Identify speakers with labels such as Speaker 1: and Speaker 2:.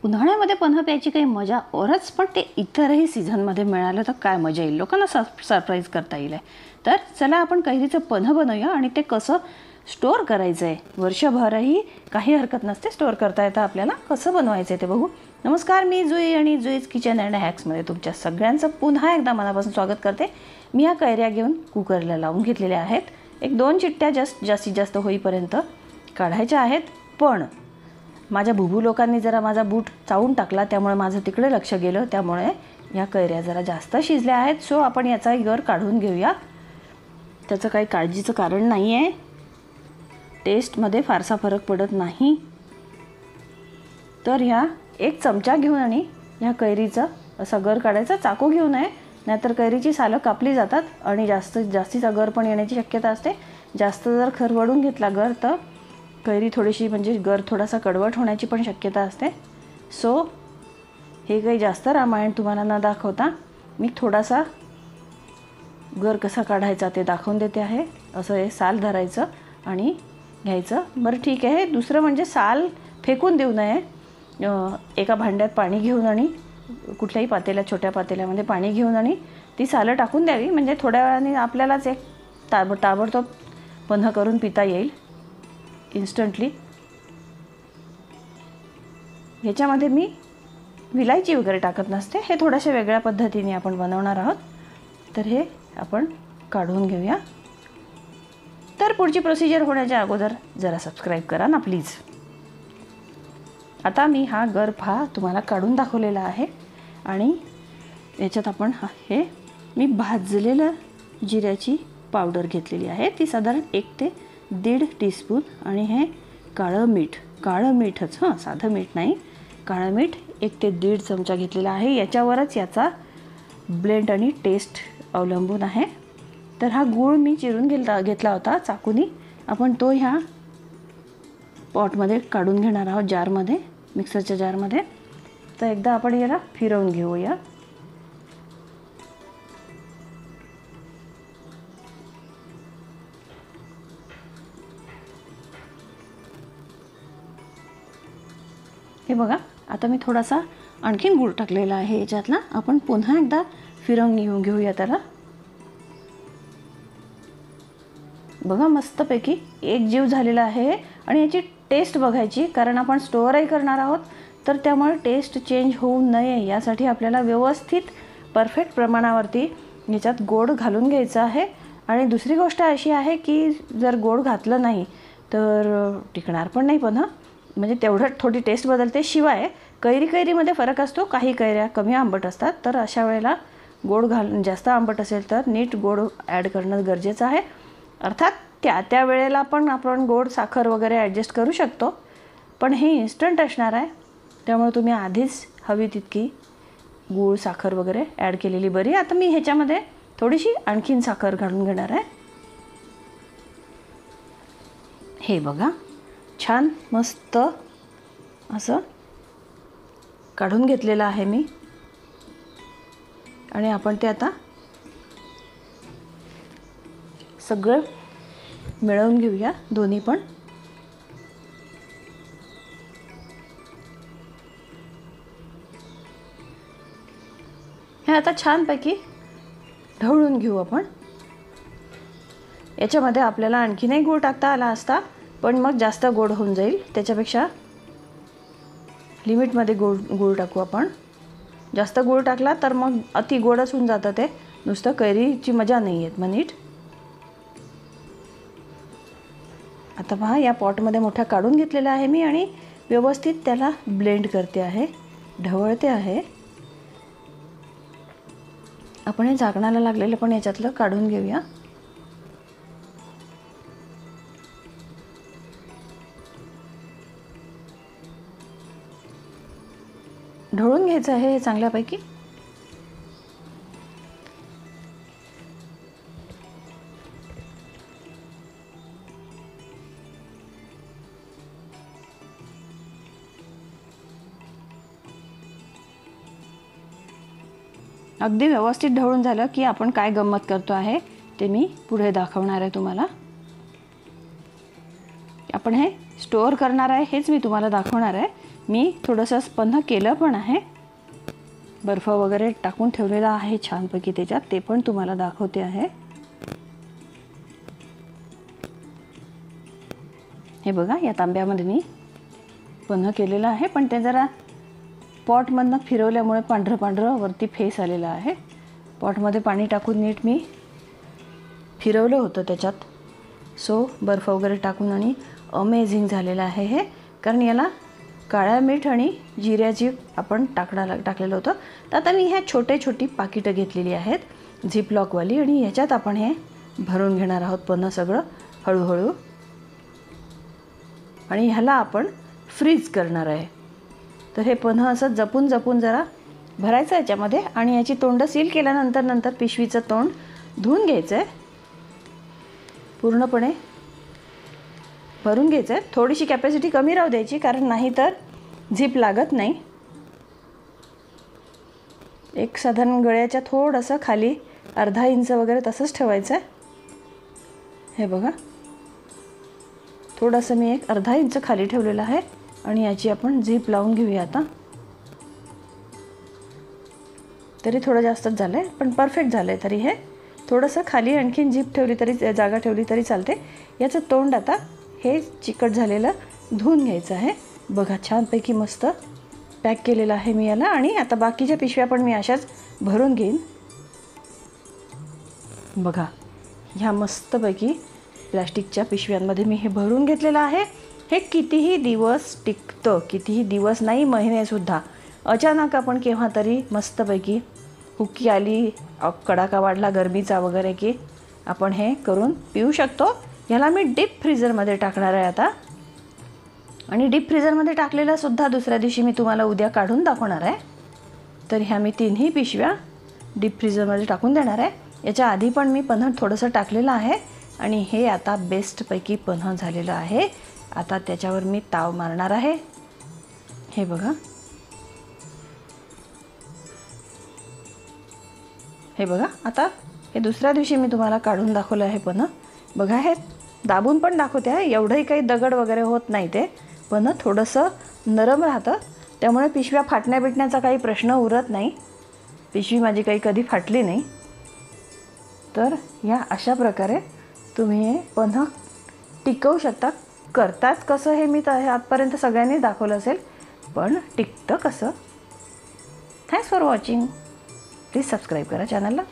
Speaker 1: उन्हाळ्यामध्ये पन्ह प्यायची काही मजा औरच, पण ते इतरही सीझनमध्ये मिळालं तर काय मजा येईल, लोकांना सरप्राईज करता येईल. तर चला आपण कैरीचं पन्ह बनवूया आणि ते कसं स्टोअर करायचं आहे, वर्षभरही काही हरकत नसते, स्टोअर करता येतं आपल्याला. कसं बनवायचं आहे ते बघू. नमस्कार, मी जुई आणि जुईज किचन अँड हॅक्समध्ये तुमच्या सगळ्यांचं पुन्हा एकदा मनापासून स्वागत करते. मी या कैऱ्या घेऊन कुकरला लावून घेतलेल्या आहेत. 1-2 चिट्ट्या जास्तीत जास्त होईपर्यंत काढायच्या आहेत. पण माझ्या बुबू लोकांनी जरा माझा बूट चावून टाकला, त्यामुळे माझं तिकडे लक्ष गेलं, त्यामुळे या कैऱ्या जरा जास्त शिजल्या आहेत. सो आपण याचा गर काढून घेऊया. त्याचं काही काळजीचं कारण नाही आहे, टेस्टमध्ये फारसा फरक पडत नाही. तर ह्या 1 चमचा घेऊन आणि ह्या कैरीचा असा गर काढायचा. चाकू घेऊ नये, नाहीतर कैरीची सालं कापली जातात आणि जास्तीचा गर पण येण्याची शक्यता असते. जास्त जर खरवडून घेतला गर तर कैरी थोडीशी म्हणजे गर थोडासा कडवट होण्याची पण शक्यता असते. सो हे काही जास्त रामायण तुम्हाला न दाखवता मी थोडासा गर कसा काढायचा ते दाखवून देते आहे. असं हे साल धरायचं आणि घ्यायचं. बरं ठीक आहे. दुसरं म्हणजे साल फेकून देऊ नये. एका भांड्यात पाणी घेऊन आणि कुठल्याही पातेल्यात, छोट्या पातेल्यामध्ये पाणी घेऊन आणि ती सालं टाकून द्यावी. म्हणजे थोड्या वेळाने आपल्यालाच एक ताबडतोब पन्ह करून पिता येईल इन्स्टंटली. ह्याच्यामध्ये मी विलायची वगैरे टाकत नसते. हे थोड्याशा वेगळ्या पद्धतीने आपण बनवणार आहोत. तर हे आपण काढून घेऊया. तर पुढची प्रोसिजर होण्याच्या अगोदर जरा सबस्क्राईब करा ना प्लीज. आता मी हा गर तुम्हाला काढून दाखवलेला आहे आणि याच्यात आपण हे मी भाजलेलं जिऱ्याची पावडर घेतलेली आहे. ती साधारण 1 ते 1.5 टीस्पून. आणि हे काळं मीठच, साधं मीठ नाही, काळं मीठ 1 ते 1.5 चमचा घेतलेला आहे. याच्यावरच याचा ब्लेंड आणि टेस्ट अवलंबून आहे. तर हा गूळ मी चिरून घेतला होता चाकूनी. आपण तो ह्या पॉटमध्ये काढून घेणार आहोत, जारमध्ये, मिक्सरच्या जारमध्ये. तर एकदा आपण याला फिरवून घेऊया. हे बघा, आता मी थोडासा आणखीन गूळ टाकलेला आहे याच्यातला. आपण पुन्हा एकदा फिरवून घेऊया त्याला. बघा, मस्तपैकी एकजीव झालेला आहे. आणि याची टेस्ट बघायची, कारण आपण स्टोअरही करणार आहोत. तर त्यामुळे टेस्ट चेंज होऊ नये यासाठी आपल्याला व्यवस्थित परफेक्ट प्रमाणावरती याच्यात गोड घालून घ्यायचं आहे. आणि दुसरी गोष्ट अशी आहे की जर गोड घातलं नाही तर टिकणार पण नाही पन्ह. म्हणजे तेवढं थोडी टेस्ट बदलते. शिवाय कैरीमध्ये फरक असतो. काही कैऱ्या कमी आंबट असतात, तर अशा वेळेला गोड जास्त आंबट असेल तर नीट गोड ॲड करणं गरजेचं आहे. अर्थात त्या वेळेला पण आपण गोड साखर वगैरे ॲडजस्ट करू शकतो, पण हे इन्स्टंट असणार आहे, त्यामुळे तुम्ही आधीच हवी तितकी गूळ साखर वगैरे ॲड केलेली बरी. आता मी ह्याच्यामध्ये थोडीशी आणखीन साखर घालून घेणार आहे. हे बघा, छान मस्त असं काढून घेतलेलं आहे मी. आणि आपण ते आता सगळं मिळवून घेऊया, दोन्ही पण. हे आता छानपैकी ढवळून घेऊ आपण. याच्यामध्ये आपल्याला आणखीनही गूळ टाकता आला असता, पण मग जास्त गोड होऊन जाईल. त्याच्यापेक्षा लिमिटमध्ये गूळ टाकू आपण. जास्त गूळ टाकला तर मग अति गोडच होऊन जातं, ते नुसतं कैरीची मजा नाही येत मग नीट. आता पहा, या पॉटमध्ये मोठ्या काढून घेतलेला आहे मी आणि व्यवस्थित त्याला ब्लेंड करते आहे, ढवळते आहे. आपण हे झाकणाला लागलेलं पण याच्यातलं काढून घेऊया. ढवळून घ्यायचं आहे हे चांगल्यापैकी. अगदी व्यवस्थित ढवळून झालं की आपण काय गंमत करतो आहे ते मी पुढे दाखवणार आहे तुम्हाला. आपण हे स्टोअर करणार आहे हेच मी तुम्हाला दाखवणार आहे. मी थोडंसं पन्ह केलं पण आहे, बर्फ वगैरे टाकून ठेवलेला आहे छानपैकी त्याच्यात, ते पण तुम्हाला दाखवते आहे. हे बघा, या तांब्यामध्ये मी पन्ह केलेलं आहे, पण ते जरा पॉटमधनं फिरवल्यामुळे पांढरं पांढरं वरती फेस आलेला आहे. पॉटमध्ये पाणी टाकून नीट मी फिरवलं होतं त्याच्यात, सो बर्फ वगैरे टाकून, आणि अमेझिंग झालेलं आहे हे. कारण याला काळ्या मीठ आणि जिऱ्याची आपण टाकलेलं होतं. तर आता मी ह्या छोटी पाकिटं घेतलेली आहेत झिप लॉकवाली, आणि ह्याच्यात आपण हे भरून घेणार आहोत पन्ह सगळं हळूहळू, आणि ह्याला आपण फ्रीज करणार आहे. तर हे पन्ह असं जपून जपून जरा भरायचं याच्यामध्ये, आणि याची तोंड सील केल्यानंतर पिशवीचं तोंड धुवून घ्यायचं आहे, पूर्णपणे भरून घ्यायचं आहे. थोडीशी कॅपॅसिटी कमी राहू द्यायची, कारण नाही तर झिप लागत नाही. एक साधारण गळ्याच्या थोडंसं खाली अर्धा इंच वगैरे तसंच ठेवायचं आहे. हे बघा, थोडंसं मी एक अर्धा इंच खाली ठेवलेलं आहे, आणि याची आपण झिप लावून घेऊया आता. तरी थोडं जास्तच झालं आहे, पण परफेक्ट झालं आहे. तरी हे थोडंसं खाली आणखीन झिप ठेवली तरी, जागा ठेवली तरी चालते. याचं तोंड आता हे चिकट झालेलं धुवून घ्यायचं आहे. बघा, छानपैकी मस्त पॅक केलेलं आहे मी याला, आणि आता बाकीच्या पिशव्या पण मी अशाच भरून घेईन. बघा, ह्या मस्तपैकी प्लॅस्टिकच्या पिशव्यांमध्ये मी हे भरून घेतलेलं आहे. हे कितीही दिवस टिकतं, कितीही दिवस नाही, महिनेसुद्धा. अचानक आपण केव्हा तरी मस्तपैकी हुकी आली, कडाका वाढला गरमीचा वगैरे, की आपण हे करून पिऊ शकतो. ह्याला मी डीप फ्रीझरमध्ये टाकणार आहे आता, आणि डीप फ्रीझरमध्ये टाकलेला सुद्धा दुसऱ्या दिवशी मी तुम्हाला उद्या काढून दाखवणार आहे. तर ह्या मी 3ही पिशव्या डीप फ्रीझरमध्ये टाकून देणार आहे. याच्या आधी पण मी पन्ह थोडंसं टाकलेलं आहे, आणि हे आता बेस्टपैकी पन्ह झालेलं आहे. आता त्याच्यावर मी ताव मारणार आहे. हे बघा, हे बघा, आता हे दुसऱ्या दिवशी मी तुम्हाला काढून दाखवलं आहे पन्ह. बघा, हे दाबून पण दाखवते आहे, एवढंही काही दगड वगैरे होत नाही. ते पन्ह थोडंसं नरम राहतं, त्यामुळे पिशव्या फाटण्या बिटण्याचा काही प्रश्न उरत नाही. पिशवी माझी काही कधी फाटली नाही. तर या अशा प्रकारे तुम्ही हे पन्ह टिकवू शकता. करतात कसं हे मी आजपर्यंत सगळ्यांनीच दाखवलं असेल, पण टिकतं कसं. Thanks for watching. Please subscribe करा चॅनलला.